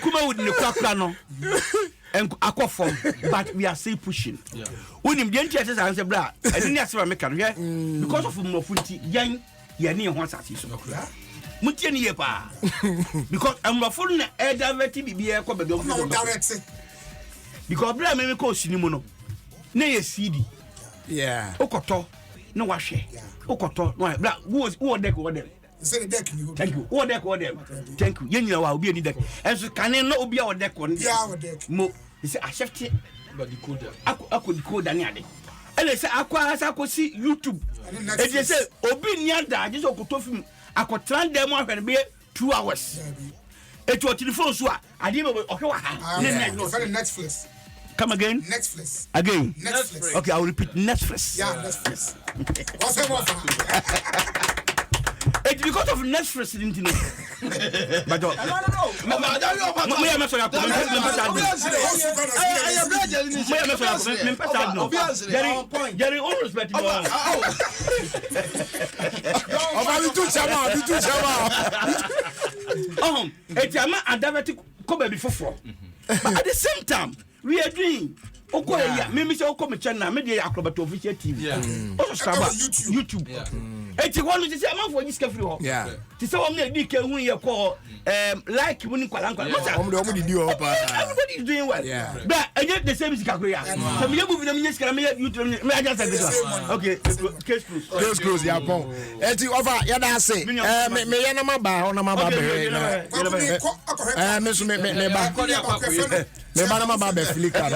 Kumawood in the crack no. And aqua form, but we are still pushing. When him the answer answer bra, I didn't ask for American here because of Mofunti young Yanni once at his Mutian yepa. Because I'm a full air diverted be a copy of because bra me call Sinimono. Nay CD. Yeah. Okoto, no wash. Okoto, no bra who deck or them. Thank you. What deck or them? Thank you. You know, I'll be any deck. And so can not be our deck on the deck. Mo, he said, I sheft it, but the code. I could code Daniel. And they say, I could see YouTube. And they say, Obi Nyanda, just off him. I could try them off and be 2 hours. It was telephone, so I didn't know. Okay, Netflix. Come again? Netflix. Again? Netflix. Okay, I will repeat Netflix. Yeah, Netflix. What's the it's because of Netflix, didn't you know? But no. Jerry, all respect. It's a man and come before. But at the same time, we are doing. Okay, maybe so come channel, maybe Akrobeto official TV. Also start YouTube. It's one to say man for this cafe. Yeah. To say one day can win your call like winning Kwalanka. Everybody is doing well. Yeah. But I get the same as Kakoya. So me move them yes can me YouTube me just say okay, case close. Case close ya pon. Eti over ya da say me ya na maba ona maba be. Me so me ba. Me ba na maba be filika.